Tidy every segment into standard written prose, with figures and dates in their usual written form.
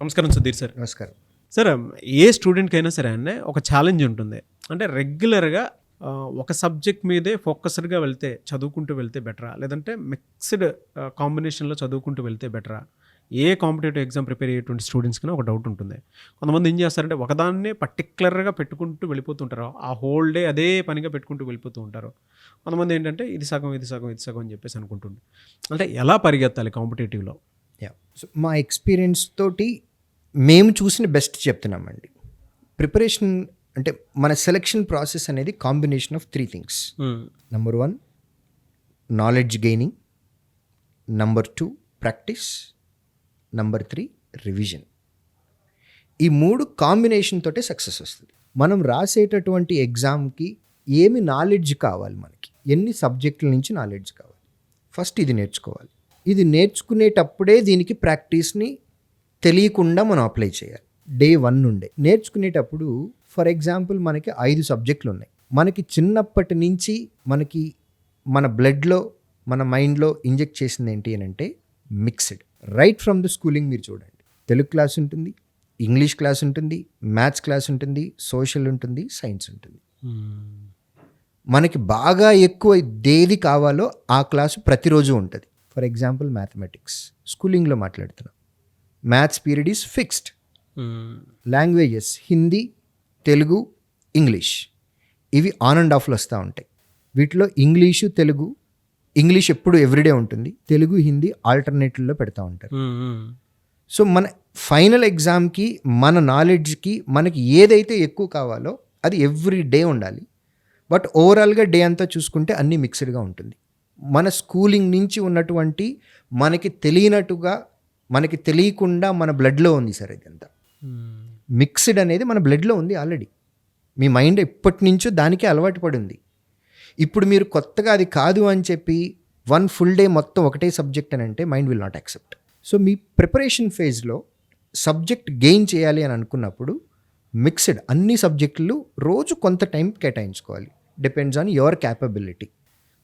నమస్కారం సుధీర్ సార్. నమస్కారం. సార్, ఏ స్టూడెంట్‌కైనా సరే అండి ఒక ఛాలెంజ్ ఉంటుంది. అంటే రెగ్యులర్‌గా ఒక సబ్జెక్ట్ మీదే ఫోకస్డ్‌గా వెళ్తే, చదువుకుంటూ వెళ్తే బెటరా? లేదంటే మిక్స్డ్ కాంబినేషన్‌లో చదువుకుంటూ వెళ్తే బెటరా? ఏ కాంపిటేటివ్ ఎగ్జామ్ ప్రిపేర్ అయ్యేటువంటి స్టూడెంట్స్‌కైనా ఒక డౌట్ ఉంటుంది. కొంతమంది ఏం చేస్తారంటే ఒకదాన్నే పర్టిక్యులర్‌గా పెట్టుకుంటూ వెళ్ళిపోతుంటారు. ఆ హోల్ డే అదే పనిగా పెట్టుకుంటూ వెళ్ళిపోతూ ఉంటారు. కొంతమంది ఏంటంటే ఇది సగం, ఇది సగం, ఇది సగం అని చెప్పేసి అనుకుంటుండే. అంటే ఎలా పరిగెత్తాలి కాంపిటేటివ్‌లో? సో మా ఎక్స్పీరియన్స్ తోటి మేము చూసిన బెస్ట్ చెప్తున్నామండి. ప్రిపరేషన్ అంటే మన సెలెక్షన్ ప్రాసెస్ అనేది combination of 3 things. Number 1 knowledge gaining, number 2 practice, number 3 revision. ఈ 3 కాంబినేషన్ తోటే సక్సెస్ వస్తుంది. మనం రాసేటటువంటి ఎగ్జామ్కి ఏమి నాలెడ్జ్ కావాలి, మనకి ఎన్ని సబ్జెక్టుల నుంచి నాలెడ్జ్ కావాలి, ఫస్ట్ ఇది నేర్చుకోవాలి. ఇది నేర్చుకునేటప్పుడే దీనికి ప్రాక్టీస్ని తెలియకుండా మనం అప్లై చేయాలి. డే 1 నుండే నేర్చుకునేటప్పుడు ఫర్ ఎగ్జాంపుల్ మనకి 5 సబ్జెక్టులు ఉన్నాయి. మనకి చిన్నప్పటి నుంచి మనకి మన బ్లడ్లో మన మైండ్లో ఇంజెక్ట్ చేసింది ఏంటి అని అంటే mixed. Right from the schooling మీరు చూడండి, తెలుగు క్లాస్ ఉంటుంది, ఇంగ్లీష్ క్లాస్ ఉంటుంది, మ్యాథ్స్ క్లాస్ ఉంటుంది, సోషల్ ఉంటుంది, సైన్స్ ఉంటుంది. మనకి బాగా ఎక్కువ దేది కావాలో ఆ క్లాసు ప్రతిరోజు ఉంటుంది. ఫర్ ఎగ్జాంపుల్ మ్యాథమెటిక్స్ స్కూలింగ్లో మాట్లాడుతున్నాం, maths period is fixed. Languages Hindi, Telugu, English, ఇవి ఆన్ అండ్ ఆఫ్లో వస్తూ ఉంటాయి. వీటిలో ఇంగ్లీషు, తెలుగు, ఇంగ్లీష్ ఎప్పుడు ఎవ్రీడే ఉంటుంది, తెలుగు, హిందీ ఆల్టర్నేటివ్లో పెడతా ఉంటారు. సో మన ఫైనల్ ఎగ్జామ్కి మన నాలెడ్జ్కి మనకి ఏదైతే ఎక్కువ కావాలో అది ఎవ్రీ డే ఉండాలి. బట్ ఓవరాల్గా డే అంతా చూసుకుంటే అన్నీ మిక్స్డ్గా ఉంటుంది. మన స్కూలింగ్ నుంచి ఉన్నటువంటి మనకి తెలియనట్టుగా మనకి తెలియకుండా మన బ్లడ్లో ఉంది సార్. ఇదంతా మిక్స్డ్ అనేది మన బ్లడ్లో ఉంది ఆల్రెడీ. మీ మైండ్ ఎప్పటి నుంచో దానికే అలవాటు పడి ఉంది. ఇప్పుడు మీరు కొత్తగా అది కాదు అని చెప్పి 1 ఫుల్ డే మొత్తం ఒకటే సబ్జెక్ట్ అని అంటే mind will not accept. So మీ ప్రిపరేషన్ ఫేజ్లో సబ్జెక్ట్ గెయిన్ చేయాలి అని అనుకున్నప్పుడు మిక్స్డ్ అన్ని సబ్జెక్టులు రోజు కొంత టైం కేటాయించుకోవాలి. Depends on your capability.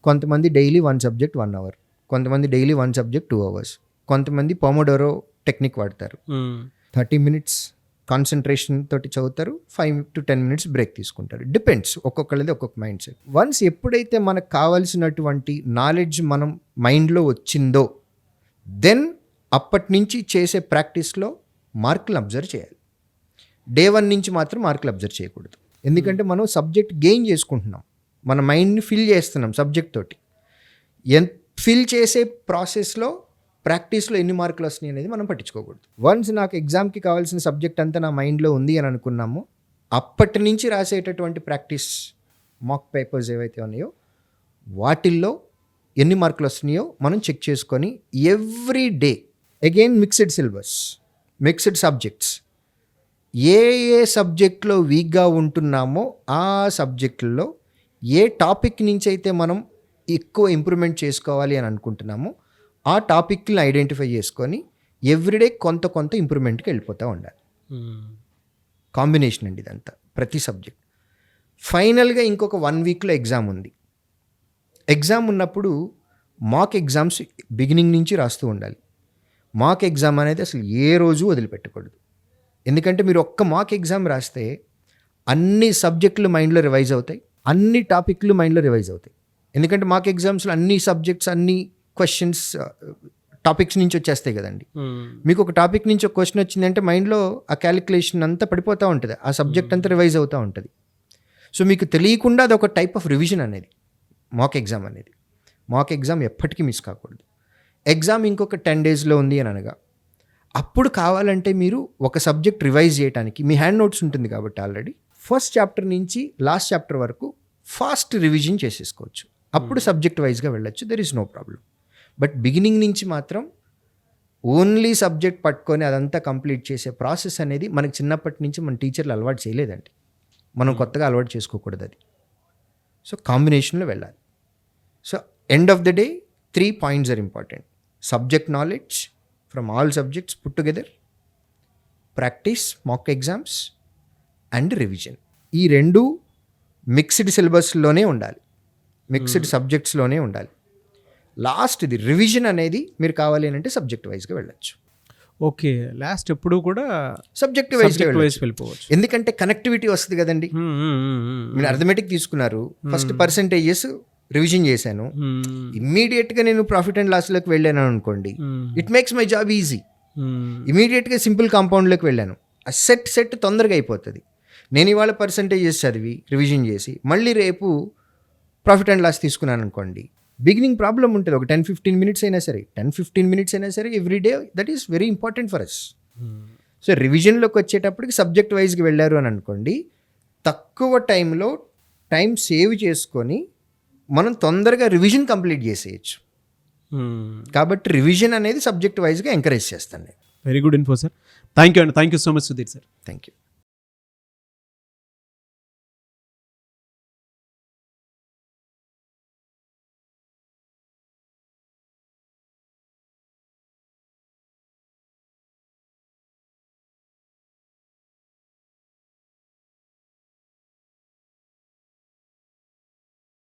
కొంతమంది డైలీ 1 సబ్జెక్ట్ 1 అవర్, కొంతమంది డైలీ 1 సబ్జెక్ట్ 2 అవర్స్, కొంతమంది పొమోడోరో టెక్నిక్ వాడతారు. 30 minutes కాన్సన్ట్రేషన్ తోటి చదువుతారు, 5 to 10 minutes బ్రేక్ తీసుకుంటారు. డిపెండ్స్, ఒక్కొక్కళ్ళది ఒక్కొక్క మైండ్ సెట్. వన్స్ ఎప్పుడైతే మనకు కావాల్సినటువంటి నాలెడ్జ్ మనం మైండ్లో వచ్చిందో దెన్ అప్పటి నుంచి చేసే ప్రాక్టీస్లో మార్కులు అబ్జర్వ్ చేయాలి. డే 1 నుంచి మాత్రం మార్కులు అబ్జర్వ్ చేయకూడదు. ఎందుకంటే మనం సబ్జెక్ట్ గెయిన్ చేసుకుంటున్నాం, మన మైండ్ని ఫిల్ చేస్తున్నాం సబ్జెక్ట్ తోటి. ఫిల్ చేసే ప్రాసెస్లో ప్రాక్టీస్లో ఎన్ని మార్కులు వస్తున్నాయి అనేది మనం పట్టించుకోకూడదు. వన్స్ నాకు ఎగ్జామ్కి కావాల్సిన సబ్జెక్ట్ అంతా నా మైండ్లో ఉంది అని అనుకున్నాము, అప్పటి నుంచి రాసేటటువంటి ప్రాక్టీస్ మాక్ పేపర్స్ ఏవైతే ఉన్నాయో వాటిల్లో ఎన్ని మార్కులు వస్తున్నాయో మనం చెక్ చేసుకొని every day again mixed syllabus, mixed subjects, ఏ ఏ సబ్జెక్ట్లో వీక్గా ఉంటున్నామో ఆ సబ్జెక్టుల్లో ఏ టాపిక్ నుంచి అయితే మనం ఎక్కువ ఇంప్రూవ్మెంట్ చేసుకోవాలి అని అనుకుంటున్నామో ఆ టాపిక్ని ఐడెంటిఫై చేసుకొని ఎవ్రీడే కొంత కొంత ఇంప్రూవ్మెంట్కి వెళ్ళిపోతూ ఉండాలి. కాంబినేషన్ అండి ఇదంతా, ప్రతి సబ్జెక్ట్. ఫైనల్గా ఇంకొక 1 వీక్లో ఎగ్జామ్ ఉంది. ఎగ్జామ్ ఉన్నప్పుడు మాక్ ఎగ్జామ్స్ బిగినింగ్ నుంచి రాస్తూ ఉండాలి. మాక్ ఎగ్జామ్ అనేది అసలు ఏ రోజు వదిలిపెట్టకూడదు. ఎందుకంటే మీరు ఒక్క మాక్ ఎగ్జామ్ రాస్తే అన్ని సబ్జెక్టులు మైండ్లో రివైజ్ అవుతాయి, అన్ని టాపిక్లు మైండ్లో రివైజ్ అవుతాయి. ఎందుకంటే మాక్ ఎగ్జామ్స్లో అన్ని సబ్జెక్ట్స్, అన్ని క్వశ్చన్స్ టాపిక్స్ నుంచి వచ్చేస్తాయి కదండి. మీకు ఒక టాపిక్ నుంచి ఒక క్వశ్చన్ వచ్చిందంటే మైండ్లో ఆ క్యాలిక్యులేషన్ అంతా పడిపోతూ ఉంటుంది, ఆ సబ్జెక్ట్ అంతా రివైజ్ అవుతూ ఉంటుంది. సో మీకు తెలియకుండా అది ఒక టైప్ ఆఫ్ రివిజన్ అనేది మాక్ ఎగ్జామ్ అనేది. మాక్ ఎగ్జామ్ ఎప్పటికీ మిస్ కాకూడదు. ఎగ్జామ్ ఇంకొక 10 daysలో ఉంది అని అనగా అప్పుడు కావాలంటే మీరు ఒక సబ్జెక్ట్ రివైజ్ చేయడానికి మీ హ్యాండ్ నోట్స్ ఉంటుంది కాబట్టి ఆల్రెడీ ఫస్ట్ చాప్టర్ నుంచి లాస్ట్ చాప్టర్ వరకు ఫాస్ట్ రివిజన్ చేసేసుకోవచ్చు. అప్పుడు సబ్జెక్ట్ వైజ్గా వెళ్ళొచ్చు, there is no problem. But beginning నుంచి మాత్రం ఓన్లీ సబ్జెక్ట్ పట్టుకొని అదంతా కంప్లీట్ చేసే ప్రాసెస్ అనేది మనకి చిన్నప్పటి నుంచి మన టీచర్లు అలవాటు చేయలేదండి. మనం కొత్తగా అలవాటు చేసుకోకూడదు అది. సో కాంబినేషన్లో వెళ్ళాలి. So end of the day 3 points are important. Subject knowledge from all subjects put together, practice, mock exams and revision. ఈ 2 మిక్స్డ్ సిలబస్లోనే ఉండాలి, మిక్స్డ్ సబ్జెక్ట్స్లోనే ఉండాలి. లాస్ట్ ఇది రివిజన్ అనేది మీరు కావాలి అని అంటే సబ్జెక్ట్ వైజ్గా వెళ్ళచ్చు. ఓకే, లాస్ట్ ఎప్పుడు కూడా సబ్జెక్ట్ వైజ్ వెళ్ళిపోవచ్చు. ఎందుకంటే కనెక్టివిటీ వస్తుంది కదండి. మీరు అర్థమెటిక్ తీసుకున్నారు, ఫస్ట్ పర్సంటేజెస్ రివిజన్ చేశాను, ఇమ్మీడియట్గా నేను ప్రాఫిట్ అండ్ లాస్లోకి వెళ్ళాను అనుకోండి, it makes my job easy. ఇమీడియట్గా సింపుల్ కాంపౌండ్లోకి వెళ్ళాను, ఆ సెట్ తొందరగా అయిపోతుంది. నేను ఇవాళ పర్సంటేజెస్ చదివి రివిజన్ చేసి మళ్ళీ రేపు ప్రాఫిట్ అండ్ లాస్ తీసుకున్నాను అనుకోండి, బిగినింగ్ ప్రాబ్లం ఉంటుంది. ఒక 10-15 మినిట్స్ అయినా సరే, 10-15 మినిట్స్ అయినా సరే everyday, that is very important for us. So రివిజన్లోకి వచ్చేటప్పటికి సబ్జెక్ట్ వైజ్కి వెళ్ళారు అని అనుకోండి, తక్కువ టైంలో టైం సేవ్ చేసుకొని మనం తొందరగా రివిజన్ కంప్లీట్ చేసేయచ్చు. కాబట్టి రివిజన్ అనేది సబ్జెక్ట్ వైజ్గా ఎంకరేజ్ చేస్తాను నేను. Very good info sir. Thank you అండి. Thank you so much Sudheer sir. Thank you.